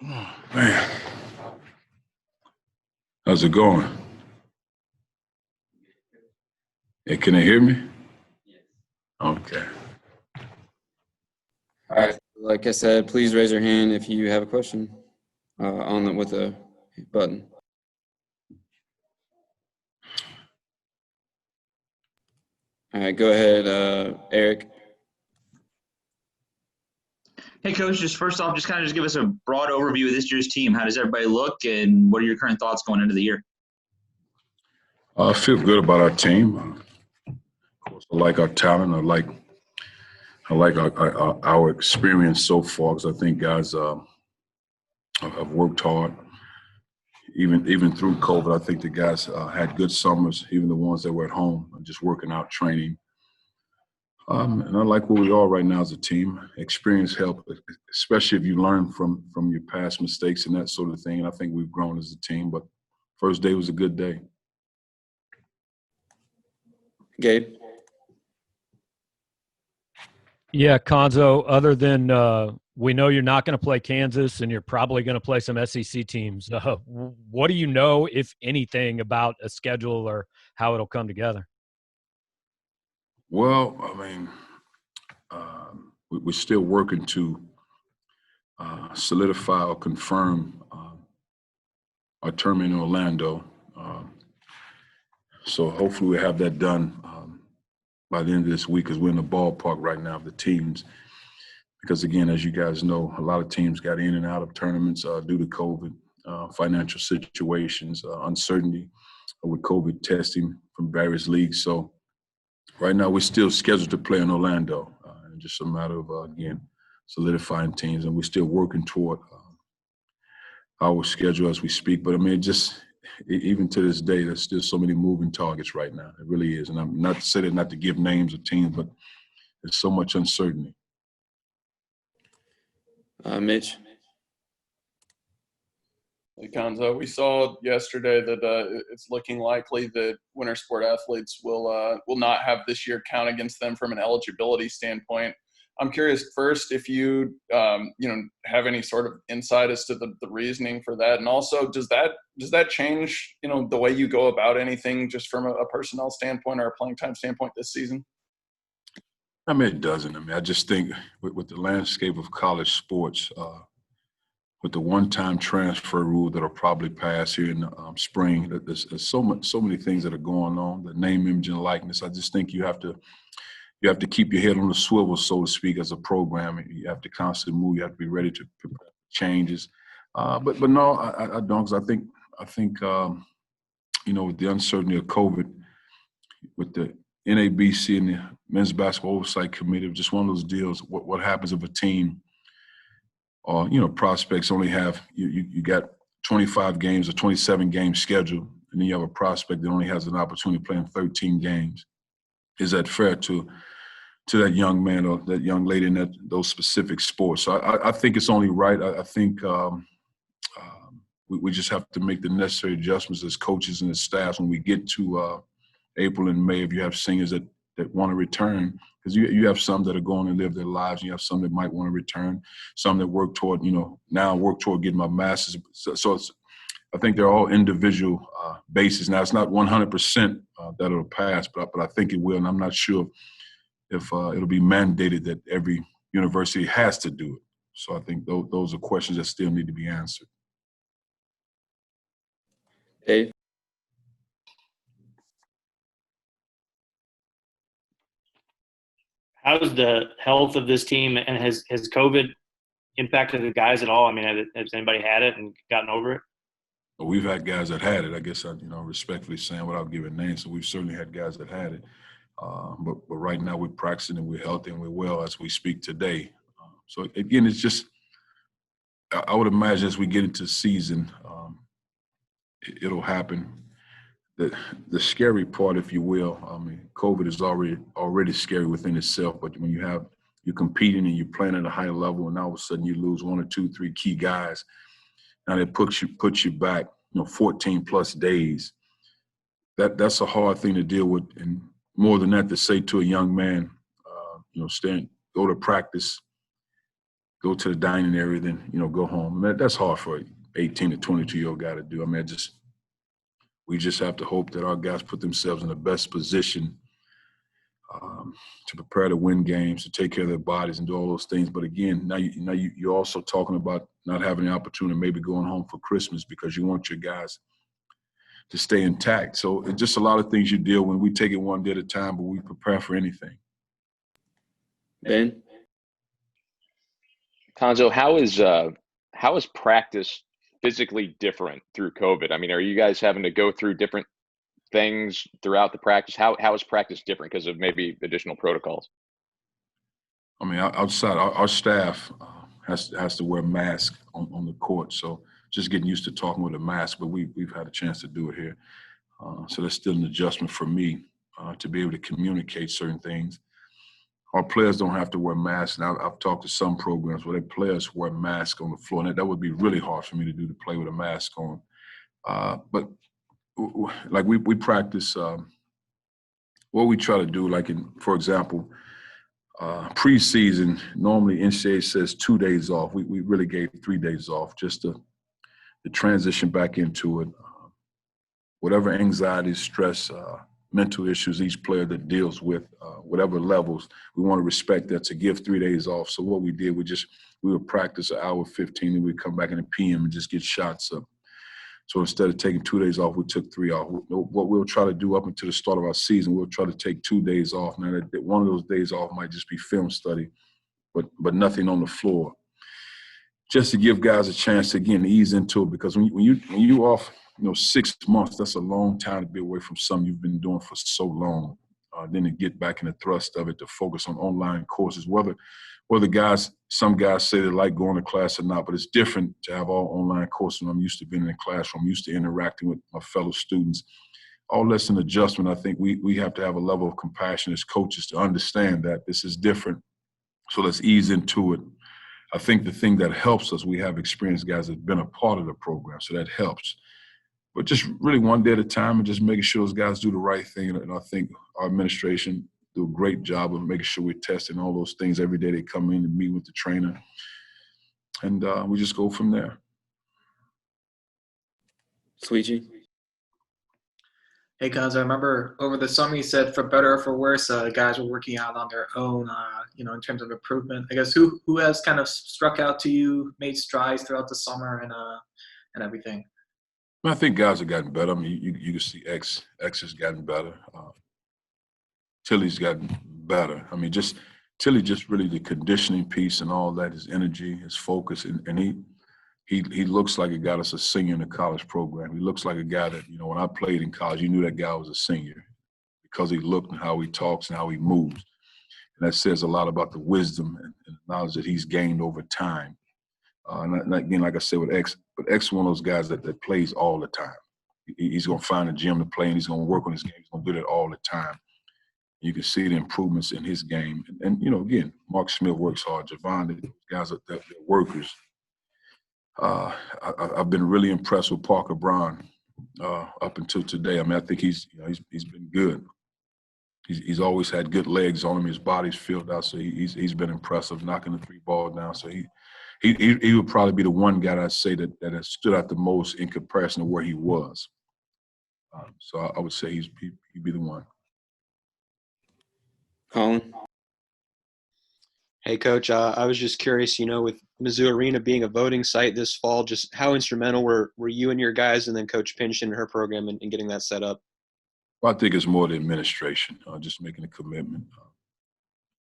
Man, how's it going? Hey, can they hear me? Okay. All right. Like I said, please raise your hand if you have a question with a button. All right, go ahead, Eric. Hey, Coach, just first off, just give us a broad overview of this year's team. How does everybody look, and what are your current thoughts going into the year? I feel good about our team. Of course, I like our talent. I like our experience so far because I think guys have worked hard. Even through COVID, I think the guys had good summers, even the ones that were at home, just working out, training. And I like where we are right now as a team. Experience help, especially if you learn from your past mistakes and that sort of thing. And I think we've grown as a team. But first day was a good day. Gabe? Yeah, Cuonzo, other than we know you're not going to play Kansas and you're probably going to play some SEC teams, what do you know, if anything, about a schedule or how it'll come together? Well, I mean, we're still working to solidify or confirm our term in Orlando. So hopefully we have that done by the end of this week, because we're in the ballpark right now of the teams. Because again, as you guys know, a lot of teams got in and out of tournaments due to COVID, financial situations, uncertainty with COVID testing from various leagues. So right now we're still scheduled to play in Orlando. Just a matter of, again, solidifying teams. And we're still working toward our schedule as we speak. But I mean, even to this day, there's still so many moving targets right now. It really is. And I'm not saying not to give names of teams, but there's so much uncertainty. Mitch? Hey, Cuonzo, we saw yesterday that it's looking likely that winter sport athletes will not have this year count against them from an eligibility standpoint. I'm curious first if you have any sort of insight as to the reasoning for that, and also does that change the way you go about anything just from a personnel standpoint or a playing time standpoint this season? I mean, it doesn't. I mean, I just think with the landscape of college sports, with the one-time transfer rule that'll probably pass here in the spring, there's so many things that are going on. The name, image, and likeness. I just think you have to keep your head on the swivel, so to speak, as a program. You have to constantly move. You have to be ready to prepare changes. But no, I don't. Because I think with the uncertainty of COVID, with the NABC and the Men's Basketball Oversight Committee, just one of those deals. What happens if a team or prospects only have you got 25 games or 27 games scheduled, and then you have a prospect that only has an opportunity to play in 13 games? Is that fair to that young man or that young lady in those specific sports? So I think it's only right. I think we just have to make the necessary adjustments as coaches and as staffs when we get to April and May. If you have seniors that want to return, because you have some that are going to live their lives, and you have some that might want to return, some that work toward getting my master's. So I think they're all individual bases. Now, it's not 100% that it'll pass, but I think it will, and I'm not sure if it'll be mandated that every university has to do it. So I think those are questions that still need to be answered. Dave? How's the health of this team, and has COVID impacted the guys at all? I mean, has anybody had it and gotten over it? Well, we've had guys that had it. I guess respectfully saying without giving names. So we've certainly had guys that had it. But right now we're practicing and we're healthy and we're well as we speak today. So again, it's just I would imagine as we get into the season, it'll happen. The scary part, if you will, I mean, COVID is already scary within itself. But when you're competing and you're playing at a high level, and all of a sudden you lose 1 or 2, 3 key guys, and it puts you back, 14 plus days. That's a hard thing to deal with, and more than that, to say to a young man, go to practice, go to the dining area, then, go home. That's hard for an 18 to 22-year-old guy to do. I mean, we just have to hope that our guys put themselves in the best position to prepare to win games, to take care of their bodies and do all those things. But again, now you're also talking about not having the opportunity of maybe going home for Christmas because you want your guys to stay intact. So it's just a lot of things you deal when we take it one day at a time, but we prepare for anything. Ben? Cuonzo, how is practice physically different through COVID? I mean, are you guys having to go through different things throughout the practice? How is practice different because of maybe additional protocols? I mean, outside, our staff has to wear masks on the court. So just getting used to talking with a mask, but we've had a chance to do it here. So that's still an adjustment for me to be able to communicate certain things. Our players don't have to wear masks. Now, I've talked to some programs where their players wear masks on the floor, and that would be really hard for me to do, to play with a mask on. But like we practice, what we try to do, like for example, preseason, normally NCAA says 2 days off. We really gave 3 days off just to transition back into it. Whatever anxiety, stress, mental issues each player that deals with, whatever levels, we want to respect that, to give 3 days off. So what we did, we would practice an hour 15, and we'd come back in the PM and just get shots up. So instead of taking 2 days off, we took 3 off. What we'll try to do up until the start of our season, we'll try to take 2 days off. Now, that one of those days off might just be film study, but nothing on the floor. Just to give guys a chance to, again, ease into it, because when you off, 6 months, that's a long time to be away from something you've been doing for so long. Then to get back in the thrust of it, to focus on online courses, whether some guys say they like going to class or not, but it's different to have all online courses. I'm used to being in the classroom, I'm used to interacting with my fellow students. All that's an adjustment. I think we have to have a level of compassion as coaches to understand that this is different. So let's ease into it. I think the thing that helps us, we have experienced guys that have been a part of the program, so that helps. But just really one day at a time and just making sure those guys do the right thing. And I think our administration do a great job of making sure we're testing all those things every day they come in and meet with the trainer. And we just go from there. Sweetie? Hey, Cuonzo, I remember over the summer you said, for better or for worse, guys were working out on their own, in terms of improvement. I guess who has kind of struck out to you, made strides throughout the summer and everything? I think guys have gotten better. I mean, you can see X has gotten better. Tilly's gotten better. I mean, Tilly, just really the conditioning piece and all that, his energy, his focus, and he looks like a guy that's a senior in the college program. He looks like a guy that, when I played in college, you knew that guy was a senior because he looked and how he talks and how he moves. And that says a lot about the wisdom and knowledge that he's gained over time. And again, like I said with X, but X is one of those guys that plays all the time. He's going to find a gym to play, and he's going to work on his game. He's going to do that all the time. You can see the improvements in his game. And again, Mark Smith works hard. Javon, the guys they're workers. I've been really impressed with Parker Brown up until today. I mean, I think he's been good. He's always had good legs on him. His body's filled out, so he's been impressive, knocking the 3 ball down. So he would probably be the one guy I'd say that has stood out the most in comparison to where he was. So I would say he'd be the one. Colin? Hey, Coach, I was just curious, with Mizzou Arena being a voting site this fall, just how instrumental were you and your guys and then Coach Pinch and her program in getting that set up? Well, I think it's more the administration, just making a commitment.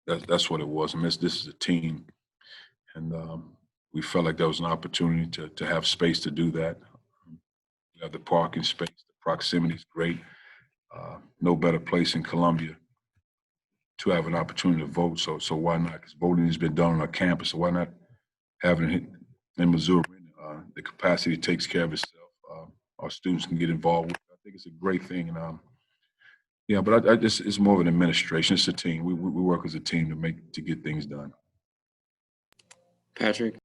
That's what it was. I mean, this is a team, and we felt like there was an opportunity to have space to do that. We have the parking space, the proximity is great. No better place in Columbia to have an opportunity to vote. So why not? Because voting has been done on our campus, so why not having it in Missouri? The capacity takes care of itself. Our students can get involved with it. I think it's a great thing. And yeah, but it's more of an administration. It's a team. We work as a team to get things done. Patrick?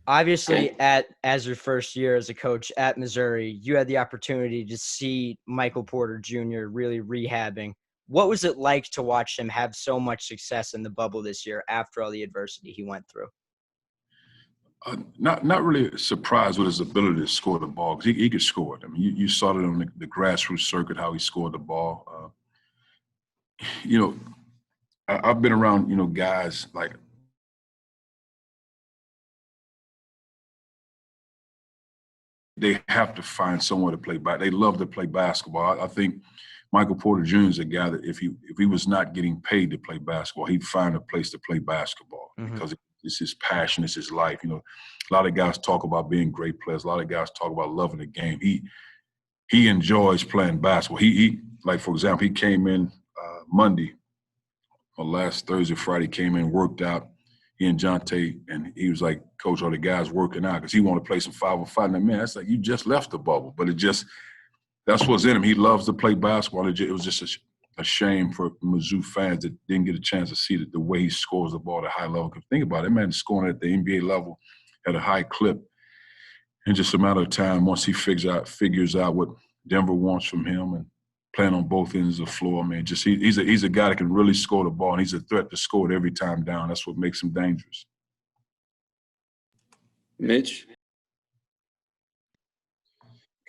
Obviously, as your first year as a coach at Missouri, you had the opportunity to see Michael Porter Jr. really rehabbing. What was it like to watch him have so much success in the bubble this year after all the adversity he went through? Not really surprised with his ability to score the ball, because he could score it. I mean, you saw it on the grassroots circuit, how he scored the ball. I've been around, guys like they have to find somewhere to play They love to play basketball. I think Michael Porter Jr. is a guy that if he was not getting paid to play basketball, he'd find a place to play basketball because it's his passion, it's his life. A lot of guys talk about being great players. A lot of guys talk about loving the game. He enjoys playing basketball. He like, for example, he came in Monday or last Thursday, Friday, came in, worked out. He and Jonte, and he was like, Coach, are the guys working out? Because he wanted to play some 5-on-5. And man, that's like, you just left the bubble. But that's what's in him. He loves to play basketball. It was just a shame for Mizzou fans that didn't get a chance to see the way he scores the ball at a high level. Because think about it, man, scoring at the NBA level at a high clip in just a matter of time once he figures out what Denver wants from him and playing on both ends of the floor. I mean, he's a guy that can really score the ball, and he's a threat to score it every time down. That's what makes him dangerous. Mitch?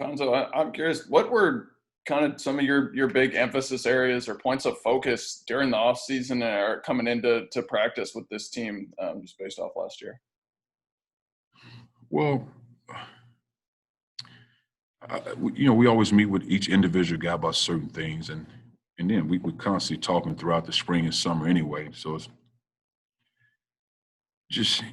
Cuonzo, I'm curious, what were kind of some of your big emphasis areas or points of focus during the offseason or coming into practice with this team, just based off last year? Well, we always meet with each individual guy about certain things, and then we're constantly talking throughout the spring and summer anyway. So it's just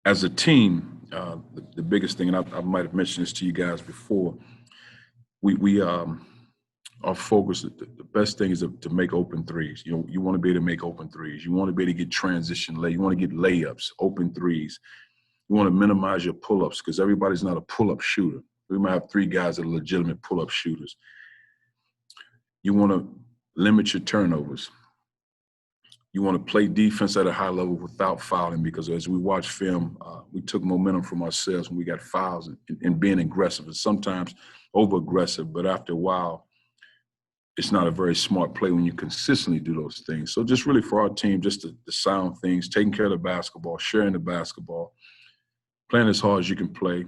as a team, the biggest thing, and I might have mentioned this to you guys before, we are focused. The best thing is to make open threes. You want to be able to make open threes. You want to be able to get transition You want to get layups, open threes. You want to minimize your pull-ups because everybody's not a pull-up shooter. We might have 3 guys that are legitimate pull-up shooters. You want to limit your turnovers. You want to play defense at a high level without fouling, because as we watch film, we took momentum from ourselves when we got fouls and being aggressive, and sometimes over-aggressive. But after a while, it's not a very smart play when you consistently do those things. So just really for our team, just the sound things, taking care of the basketball, sharing the basketball, playing as hard as you can play.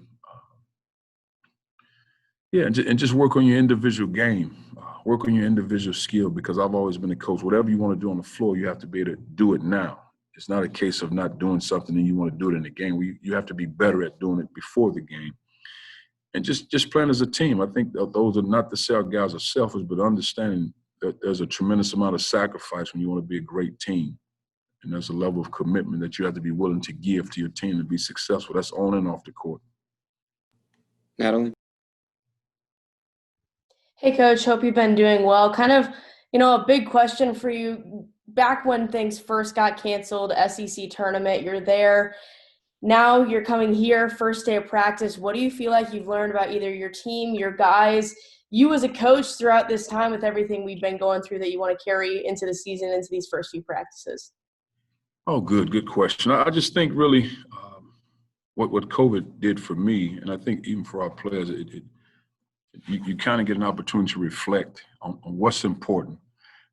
And just work on your individual game. Work on your individual skill, because I've always been a coach. Whatever you want to do on the floor, you have to be able to do it now. It's not a case of not doing something and you want to do it in the game. You have to be better at doing it before the game. And just playing as a team. I think those are not to say our guys are selfish, but understanding that there's a tremendous amount of sacrifice when you want to be a great team. And there's a level of commitment that you have to be willing to give to your team to be successful. That's on and off the court. Natalie? Hey, Coach. Hope you've been doing well. Kind of, a big question for you. Back when things first got canceled, SEC tournament, you're there. Now you're coming here, first day of practice. What do you feel like you've learned about either your team, your guys, you as a coach throughout this time with everything we've been going through that you want to carry into the season, into these first few practices? Oh, good question. I just think really what COVID did for me, and I think even for our players, you kind of get an opportunity to reflect on what's important.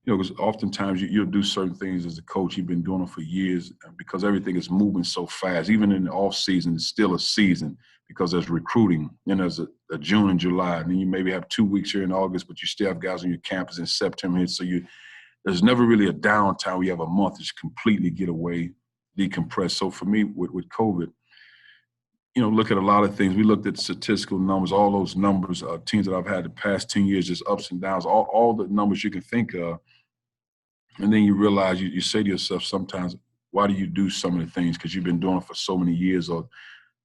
Because oftentimes you'll do certain things as a coach. You've been doing them for years, because everything is moving so fast. Even in the off season, it's still a season because there's recruiting. Then there's a June and July, and then you maybe have 2 weeks here in August, but you still have guys on your campus in September. So there's never really a downtime where you have a month to completely get away, decompress. So for me, with COVID, look at a lot of things. We looked at statistical numbers, all those numbers, teams that I've had the past 10 years, just ups and downs, all the numbers you can think of. And then you realize, you say to yourself sometimes, why do you do some of the things? Because you've been doing it for so many years, or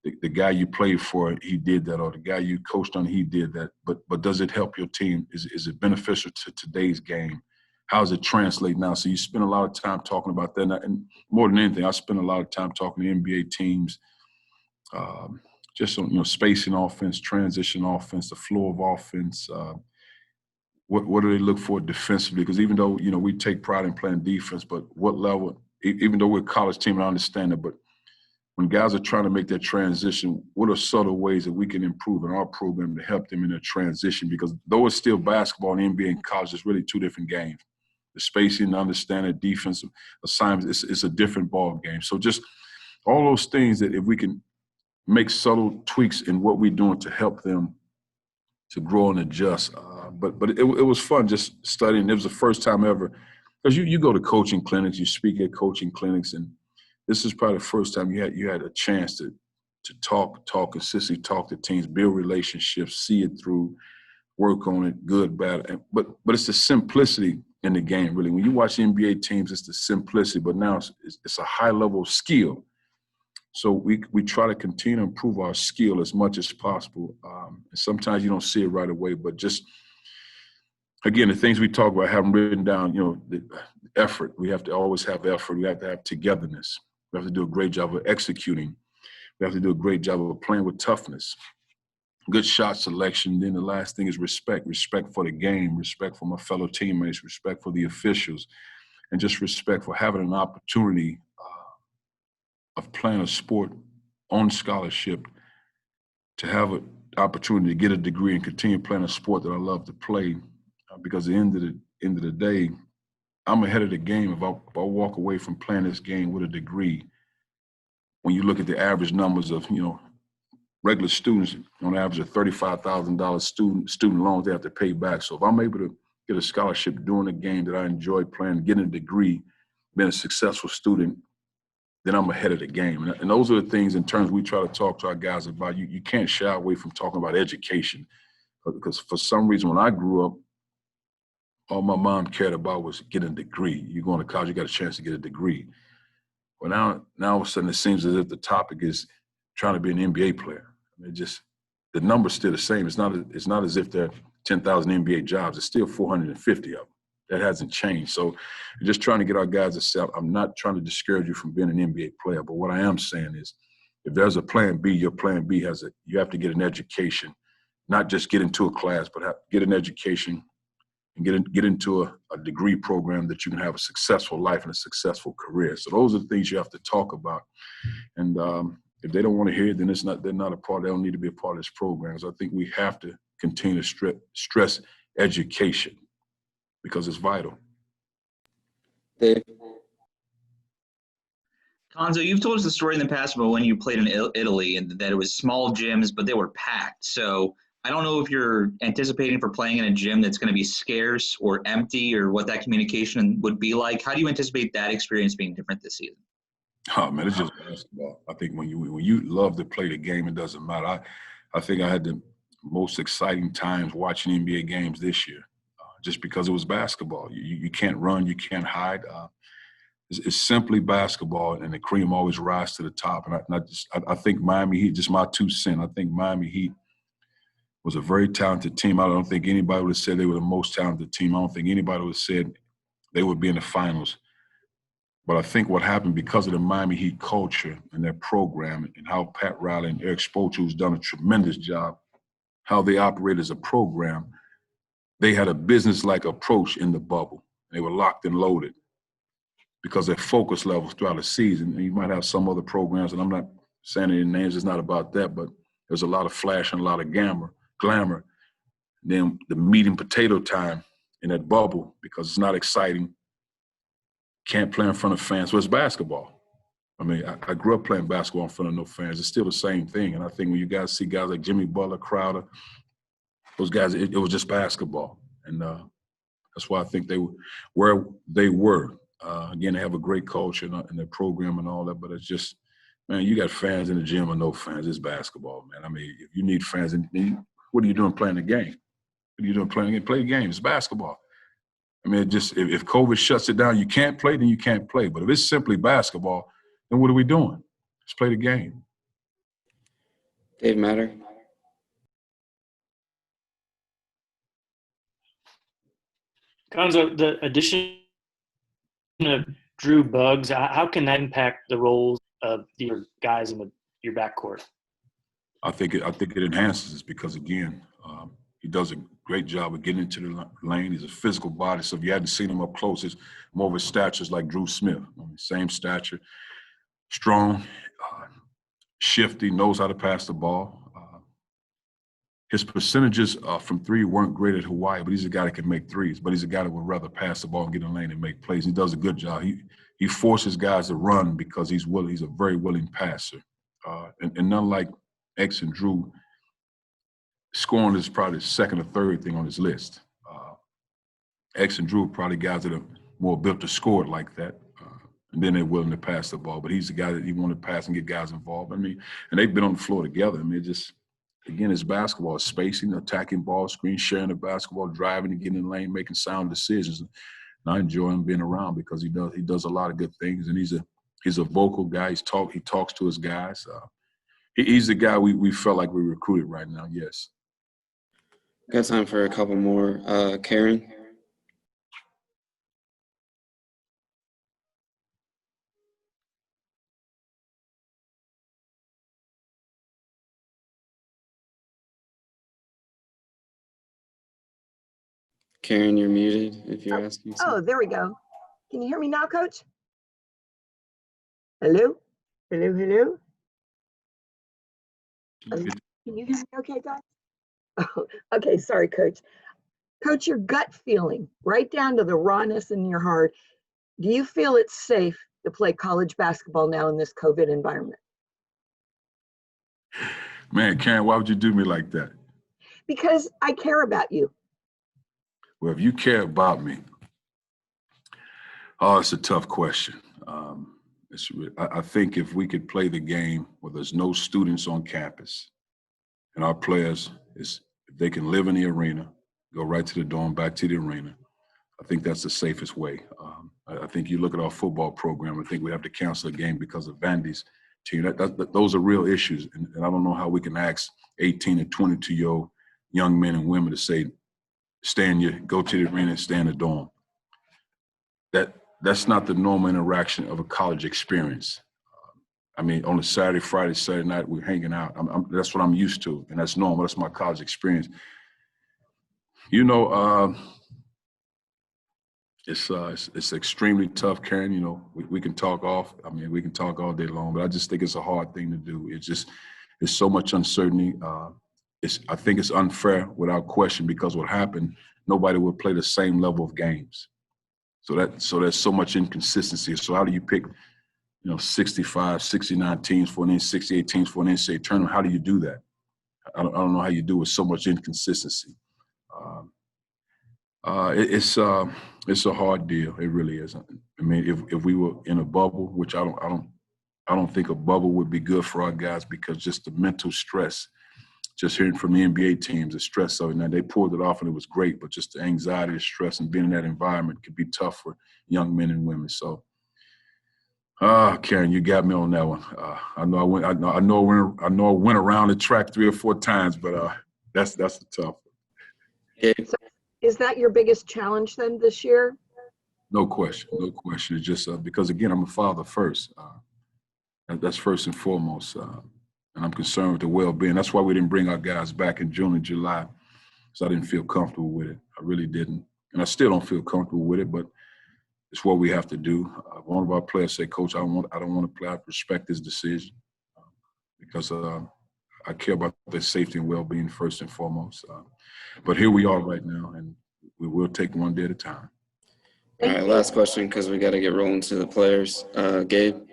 the guy you played for, he did that, or the guy you coached on, he did that. But does it help your team? Is it beneficial to today's game? How does it translate now? So you spend a lot of time talking about that. And more than anything, I spend a lot of time talking to NBA teams, just on spacing offense, transition offense, the flow of offense. What do they look for defensively? Because even though we take pride in playing defense, but what level? Even though we're a college team, I understand it, but when guys are trying to make that transition, what are subtle ways that we can improve in our program to help them in their transition? Because though it's still basketball and NBA and college, it's really two different games. The spacing, understanding, defensive assignments, it's a different ball game. So just all those things that if we can make subtle tweaks in what we're doing to help them to grow and adjust. But it was fun just studying. It was the first time ever, because you go to coaching clinics, you speak at coaching clinics, and this is probably the first time you had a chance to talk consistently, talk to teams, build relationships, see it through, work on it, good, bad. But it's the simplicity in the game, really. When you watch NBA teams, it's the simplicity, but now it's a high level of skill. So we try to continue to improve our skill as much as possible. And sometimes you don't see it right away, but just, again, the things we talk about, having written down, the effort. We have to always have effort. We have to have togetherness. We have to do a great job of executing. We have to do a great job of playing with toughness. Good shot selection. Then the last thing is respect. Respect for the game, respect for my fellow teammates, respect for the officials, and just respect for having an opportunity of playing a sport on scholarship, to have an opportunity to get a degree and continue playing a sport that I love to play. Because at the end of the day, I'm ahead of the game if I walk away from playing this game with a degree. When you look at the average numbers of, regular students, on average of $35,000 student loans they have to pay back. So if I'm able to get a scholarship doing a game that I enjoy playing, getting a degree, being a successful student, then I'm ahead of the game. And those are the things in terms we try to talk to our guys about. You can't shy away from talking about education, because for some reason when I grew up, all my mom cared about was getting a degree. You go to college, you got a chance to get a degree. Well, now all of a sudden it seems as if the topic is trying to be an NBA player. I mean, the number's still the same. It's not as if there are 10,000 NBA jobs. It's still 450 of them. That hasn't changed. So just trying to get our guys to say, I'm not trying to discourage you from being an NBA player, but what I am saying is if there's a plan B, your plan B you have to get an education, not just get into a class, but get an education and get into a degree program that you can have a successful life and a successful career. So those are the things you have to talk about. And if they don't want to hear it, then they're not a part. They don't need to be a part of this program. So I think we have to continue to stress education because it's vital. Dave? Cuonzo, you've told us the story in the past about when you played in Italy and that it was small gyms, but they were packed. So I don't know if you're anticipating for playing in a gym that's going to be scarce or empty, or what that communication would be like. How do you anticipate that experience being different this season? Oh man, it's just basketball. I think when you love to play the game, it doesn't matter. I think I had the most exciting times watching NBA games this year, just because it was basketball. You can't run, you can't hide. It's simply basketball, and the cream always rises to the top. And I think Miami Heat, just my 2 cents. I think Miami Heat was a very talented team. I don't think anybody would have said they were the most talented team. I don't think anybody would have said they would be in the finals. But I think what happened because of the Miami Heat culture and their program and how Pat Riley and Eric Spoelstra, who's done a tremendous job, how they operate as a program, they had a business-like approach in the bubble. They were locked and loaded because their focus levels throughout the season. And you might have some other programs, and I'm not saying any names, it's not about that, but there's a lot of flash and a lot of glamour. Then the meat and potato time in that bubble, because it's not exciting. Can't play in front of fans. So it's basketball. I mean, I grew up playing basketball in front of no fans. It's still the same thing. And I think when you guys see guys like Jimmy Butler, Crowder, those guys, it was just basketball. And that's why I think they were where they were. Again, they have a great culture in their program and all that, but it's just, man, you got fans in the gym or no fans. It's basketball, man. I mean, if you need fans, what are you doing playing the game? What are you doing playing the game? Play the game. It's basketball. I mean, if COVID shuts it down, you can't play, then you can't play. But if it's simply basketball, then what are we doing? Let's play the game. Dave Matter? Cuonzo, the addition of Drew Buggs, how can that impact the roles of your guys in your backcourt? I think it enhances it because, again, he does a great job of getting into the lane. He's a physical body, so if you hadn't seen him up close, it's more of his stature is like Drew Smith. I mean, same stature, strong, shifty, knows how to pass the ball. His percentages from three weren't great at Hawaii, but he's a guy that can make threes. But he's a guy that would rather pass the ball and get in the lane and make plays. He does a good job. He forces guys to run because he's willing. He's a very willing passer. And none like X and Drew, scoring is probably the second or third thing on his list. X and Drew are probably guys that are more built to score it like that. And then they're willing to pass the ball. But he's the guy that he want to pass and get guys involved. I mean, and they've been on the floor together. I mean, again, it's basketball. It's spacing, attacking ball screen, sharing the basketball, driving and getting in the lane, making sound decisions. And I enjoy him being around because he does a lot of good things. And he's a vocal guy. He talks to his guys. He's the guy we felt like we recruited right now, yes. Got time for a couple more. Karen? Karen, you're muted if you're asking something. Oh, there we go. Can you hear me now, Coach? Hello? Hello, hello? Can you hear me okay, guys? Oh, okay, sorry, Coach. Coach, your gut feeling, right down to the rawness in your heart, do you feel it's safe to play college basketball now in this COVID environment? Man, Karen, why would you do me like that? Because I care about you. Well, if you care about me, it's a tough question. I think if we could play the game where there's no students on campus and our players, if they can live in the arena, go right to the dorm, back to the arena, I think that's the safest way. I think you look at our football program, I think we have to cancel a game because of Vandy's team. Those are real issues, and I don't know how we can ask 18 and 22-year-old young men and women to say, go to the arena and stay in the dorm. That's not the normal interaction of a college experience. I mean, on a Saturday, Friday, Saturday night, we're hanging out. That's what I'm used to, and that's normal. That's my college experience. You know, it's extremely tough, Karen. You know, we can talk we can talk all day long, but I just think it's a hard thing to do. It's so much uncertainty. I think it's unfair without question because what happened, nobody would play the same level of games. So there's so much inconsistency. So how do you pick, 65, 69 teams for an 68 teams for an NCAA tournament? How do you do that? I don't know how you do with so much inconsistency. It's a hard deal. It really is. I mean, if we were in a bubble, which I don't think a bubble would be good for our guys because just the mental stress. Just hearing from the NBA teams, the stress of it. Now, they pulled it off and it was great, but just the anxiety, the stress, and being in that environment could be tough for young men and women. So, Karen, you got me on that one. I know I went around the track 3 or 4 times, but that's a tough one. So is that your biggest challenge then this year? No question. It's just because, again, I'm a father first. That's first and foremost. And I'm concerned with the well-being. That's why we didn't bring our guys back in June and July, because I didn't feel comfortable with it. I really didn't. And I still don't feel comfortable with it, but it's what we have to do. One of our players said, Coach, I don't want to play. I respect this decision because I care about their safety and well-being first and foremost. But here we are right now, and we will take one day at a time. All right, last question because we got to get rolling to the players. Gabe?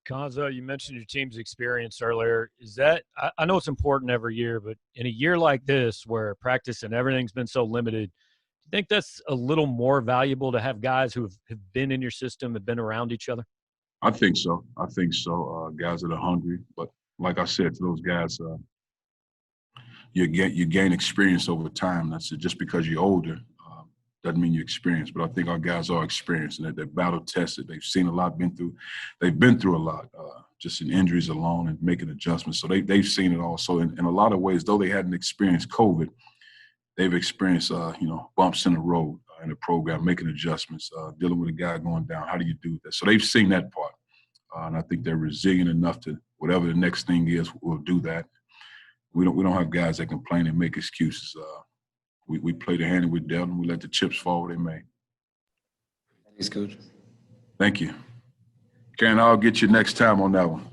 Cuonzo, you mentioned your team's experience earlier. Is that – I know it's important every year, but in a year like this where practice and everything's been so limited, do you think that's a little more valuable to have guys who have been in your system, have been around each other? I think so. Guys that are hungry. But like I said to those guys, you gain experience over time. That's just because you're older. Doesn't mean you experience, but I think our guys are experienced and they're battle tested. They've seen a lot, they've been through a lot, just in injuries alone and making adjustments. So they've seen it all. So in a lot of ways, though they hadn't experienced COVID, they've experienced, bumps in the road in the program, making adjustments, dealing with a guy going down. How do you do that? So they've seen that part. And I think they're resilient enough to whatever the next thing is, we'll do that. We don't have guys that complain and make excuses. We play the hand that we're dealt and we let the chips fall where they may. Thanks, Coach. Thank you. Karen, I'll get you next time on that one.